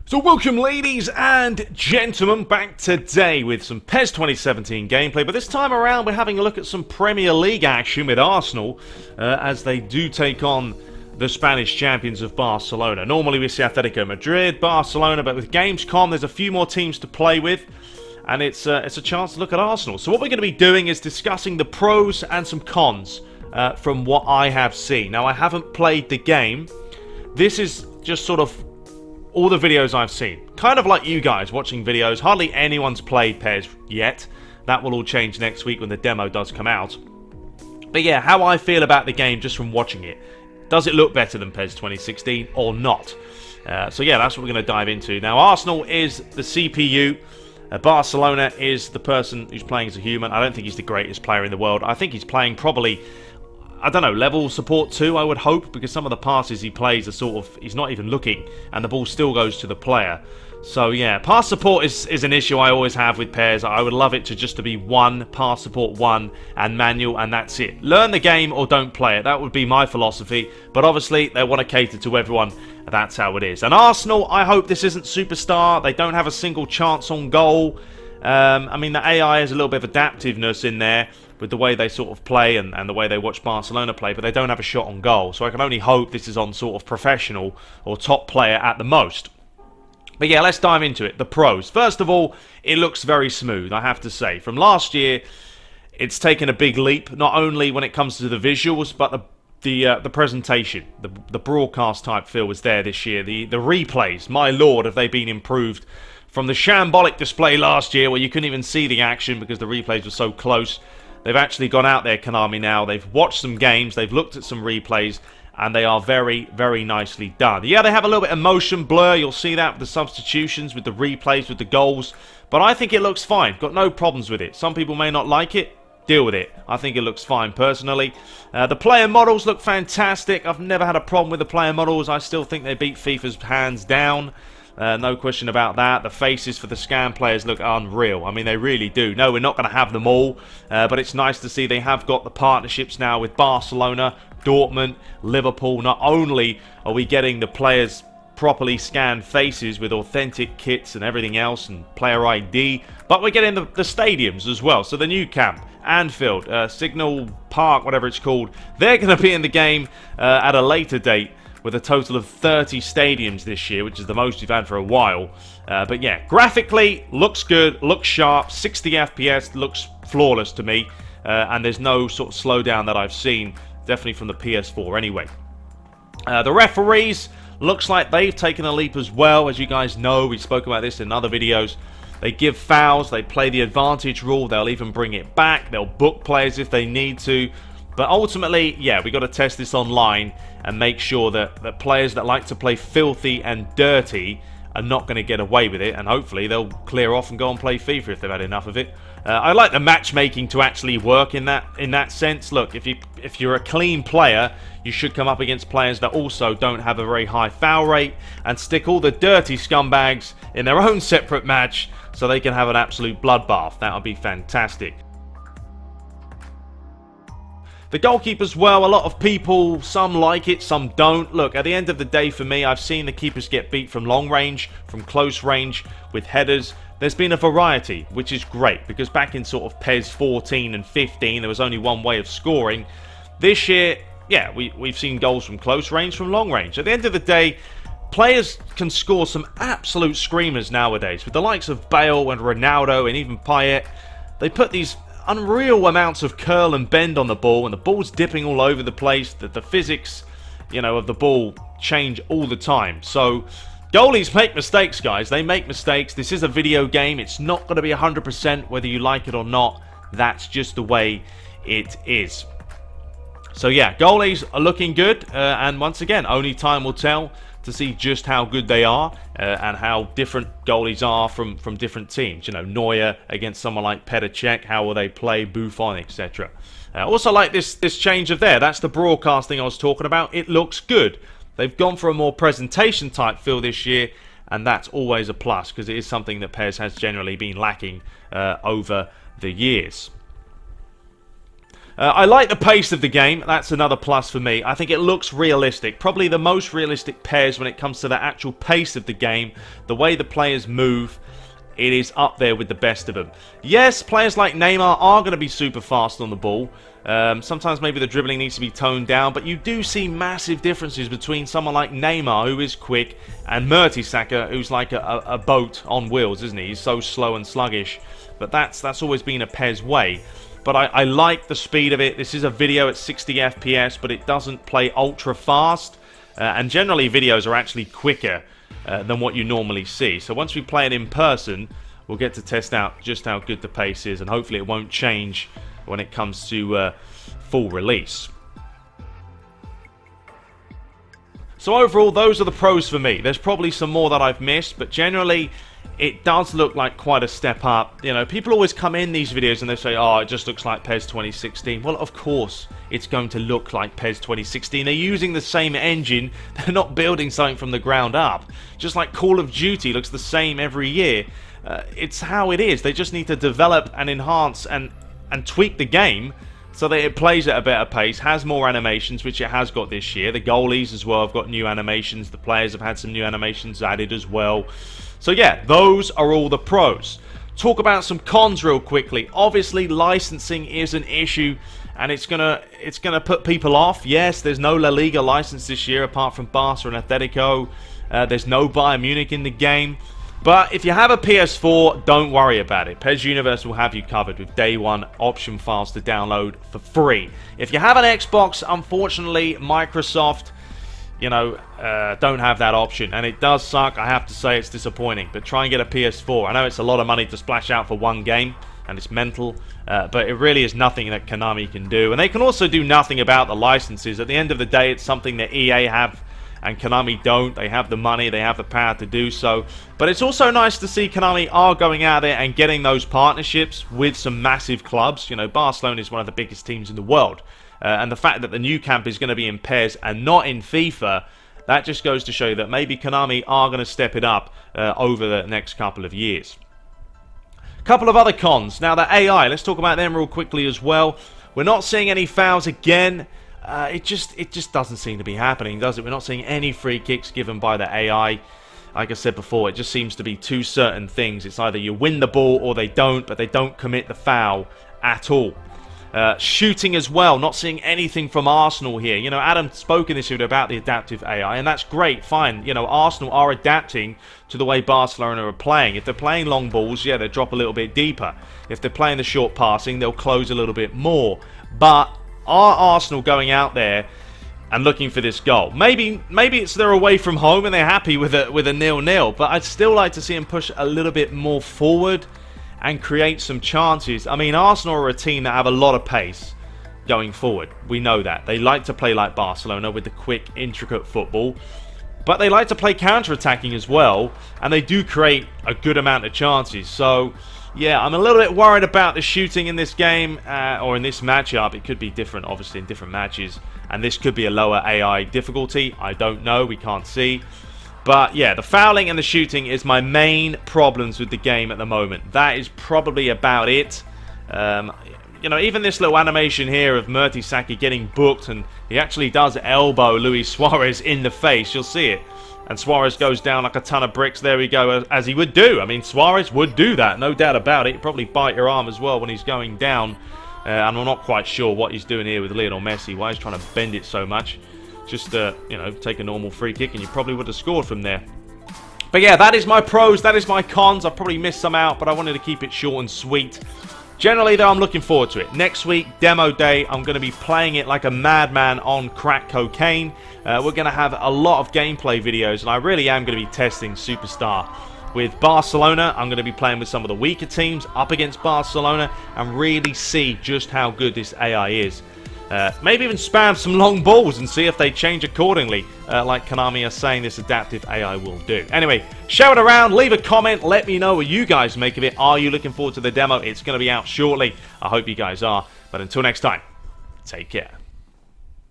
So welcome ladies and gentlemen back today with some PES 2017 gameplay, but this time around we're having a look at some Premier League action with Arsenal as they do take on the Spanish champions of Barcelona. Normally we see Atletico Madrid, Barcelona, but with Gamescom there's a few more teams to play with and it's a chance to look at Arsenal. So what we're going to be doing is discussing the pros and some cons from what I have seen. Now I haven't played the game. This is just sort of all the videos I've seen. Kind of like you guys watching videos. Hardly anyone's played PES yet. That will all change next week when the demo does come out. But yeah, how I feel about the game just from watching it. Does it look better than PES 2016 or not? So yeah, that's what we're going to dive into. Now Arsenal is the CPU. Barcelona is the person who's playing as a human. I don't think he's the greatest player in the world. I think he's playing probably, I don't know, level support 2, I would hope, because some of the passes he plays are sort of, he's not even looking, and the ball still goes to the player. So yeah, pass support is an issue I always have with PES. I would love it to be 1, pass support 1, and manual, and that's it. Learn the game or don't play it. That would be my philosophy, but obviously they want to cater to everyone. That's how it is. And Arsenal, I hope this isn't superstar. They don't have a single chance on goal. I mean, the AI has a little bit of adaptiveness in there with the way they sort of play and the way they watch Barcelona play, but they don't have a shot on goal. So I can only hope this is on sort of professional or top player at the most. But yeah, let's dive into it. The pros. First of all, it looks very smooth, I have to say. From last year, it's taken a big leap, not only when it comes to the visuals, but the presentation. The broadcast type feel was there this year. The replays, my lord, have they been improved from the shambolic display last year where you couldn't even see the action because the replays were so close. They've actually gone out there, Konami, now. They've watched some games, they've looked at some replays, and they are very, very nicely done. Yeah, they have a little bit of motion blur. You'll see that with the substitutions, with the replays, with the goals. But I think it looks fine. Got no problems with it. Some people may not like it. Deal with it. I think it looks fine, personally. The player models look fantastic. I've never had a problem with the player models. I still think they beat FIFA's hands down. No question about that. The faces for the scan players look unreal. I mean, they really do. No, we're not going to have them all, but it's nice to see they have got the partnerships now with Barcelona, Dortmund, Liverpool. Not only are we getting the players' properly scanned faces with authentic kits and everything else and player ID, but we're getting the stadiums as well. So the new camp, Anfield, Signal Park, whatever it's called, they're going to be in the game at a later date, with a total of 30 stadiums this year, which is the most we've had for a while. But yeah, graphically, looks good, looks sharp, 60 FPS, looks flawless to me. And there's no sort of slowdown that I've seen, definitely from the PS4 anyway. The referees, looks like they've taken a leap as well. As you guys know, we spoke about this in other videos. They give fouls, they play the advantage rule, they'll even bring it back, they'll book players if they need to. But ultimately, yeah, we've got to test this online and make sure that players that like to play filthy and dirty are not going to get away with it. And hopefully they'll clear off and go and play FIFA if they've had enough of it. I like the matchmaking to actually work in that sense. Look, if you're a clean player, you should come up against players that also don't have a very high foul rate and stick all the dirty scumbags in their own separate match so they can have an absolute bloodbath. That would be fantastic. The goalkeepers, well, a lot of people, some like it, some don't. Look, at the end of the day for me, I've seen the keepers get beat from long range, from close range, with headers. There's been a variety, which is great, because back in sort of PES 14 and 15, there was only one way of scoring. This year, yeah, we've seen goals from close range, from long range. At the end of the day, players can score some absolute screamers nowadays. With the likes of Bale and Ronaldo and even Payet, they put these unreal amounts of curl and bend on the ball, and the ball's dipping all over the place. The physics, you know, of the ball change all the time. So goalies make mistakes, guys. They make mistakes. This is a video game. It's not going to be 100% whether you like it or not. That's just the way it is. So yeah, goalies are looking good, and once again, only time will tell to see just how good they are and how different goalies are from different teams. You know, Neuer against someone like Petr Cech, how will they play, Buffon, etc. Also like this change of there. That's the broadcasting I was talking about. It looks good. They've gone for a more presentation type feel this year, and that's always a plus because it is something that PES has generally been lacking over the years. I like the pace of the game. That's another plus for me. I think it looks realistic. Probably the most realistic PES when it comes to the actual pace of the game. The way the players move, it is up there with the best of them. Yes, players like Neymar are going to be super fast on the ball. Sometimes maybe the dribbling needs to be toned down, but you do see massive differences between someone like Neymar, who is quick, and Mertesacker, who's like a boat on wheels, isn't he? He's so slow and sluggish. But that's always been a PES way. But I like the speed of it. This is a video at 60 FPS, but it doesn't play ultra fast. And generally, videos are actually quicker than what you normally see. So once we play it in person, we'll get to test out just how good the pace is. And hopefully it won't change when it comes to full release. So overall, those are the pros for me. There's probably some more that I've missed, but generally, it does look like quite a step up. You know, people always come in these videos and they say, oh, it just looks like PES 2016. Well, of course, it's going to look like PES 2016. They're using the same engine. They're not building something from the ground up. Just like Call of Duty looks the same every year. It's how it is. They just need to develop and enhance and tweak the game so that it plays at a better pace, has more animations, which it has got this year. The goalies as well have got new animations. The players have had some new animations added as well. So yeah, those are all the pros. Talk about some cons real quickly. Obviously, licensing is an issue, and it's gonna put people off. Yes, there's no La Liga license this year apart from Barca and Atletico. There's no Bayern Munich in the game. But if you have a PS4, don't worry about it. PES Universe will have you covered with day one option files to download for free. If you have an Xbox, unfortunately, Microsoft, you know, don't have that option. And it does suck. I have to say it's disappointing. But try and get a PS4. I know it's a lot of money to splash out for one game, and it's mental. But it really is nothing that Konami can do. And they can also do nothing about the licenses. At the end of the day, it's something that EA have and Konami don't. They have the money, they have the power to do so. But it's also nice to see Konami are going out there and getting those partnerships with some massive clubs. You know, Barcelona is one of the biggest teams in the world. And the fact that the new camp is going to be in PES and not in FIFA, that just goes to show you that maybe Konami are going to step it up over the next couple of years. A couple of other cons. Now, the AI, let's talk about them real quickly as well. We're not seeing any fouls again. It just doesn't seem to be happening, does it? We're not seeing any free kicks given by the AI. Like I said before, it just seems to be two certain things. It's either you win the ball or they don't, but they don't commit the foul at all. Shooting as well, not seeing anything from Arsenal here. You know, Adam spoke in this video about the adaptive AI, and that's great, fine. You know, Arsenal are adapting to the way Barcelona are playing. If they're playing long balls, yeah, they drop a little bit deeper. If they're playing the short passing, they'll close a little bit more. But are Arsenal going out there and looking for this goal? Maybe it's they're away from home and they're happy with a 0-0, but I'd still like to see them push a little bit more forward and create some chances. I mean, Arsenal are a team that have a lot of pace going forward. We know that. They like to play like Barcelona with the quick, intricate football, but they like to play counter-attacking as well, and they do create a good amount of chances. So yeah, I'm a little bit worried about the shooting in this game, or in this matchup. It could be different, obviously, in different matches. And this could be a lower AI difficulty. I don't know. We can't see. But yeah, the fouling and the shooting is my main problems with the game at the moment. That is probably about it. You know, even this little animation here of Mertesacker getting booked, and he actually does elbow Luis Suarez in the face. You'll see it. And Suarez goes down like a ton of bricks. There we go, as he would do. I mean, Suarez would do that, no doubt about it. He'd probably bite your arm as well when he's going down. And I'm not quite sure what he's doing here with Lionel Messi. Why he's trying to bend it so much. Just, you know, take a normal free kick and you probably would have scored from there. But yeah, that is my pros, that is my cons. I probably missed some out, but I wanted to keep it short and sweet. Generally, though, I'm looking forward to it. Next week, demo day, I'm going to be playing it like a madman on crack cocaine. We're going to have a lot of gameplay videos, and I really am going to be testing Superstar. With Barcelona, I'm going to be playing with some of the weaker teams up against Barcelona and really see just how good this AI is. Maybe even spam some long balls and see if they change accordingly, like Konami are saying this adaptive AI will do. Anyway, shout it around, leave a comment, let me know what you guys make of it. Are you looking forward to the demo? It's going to be out shortly. I hope you guys are. But until next time, take care.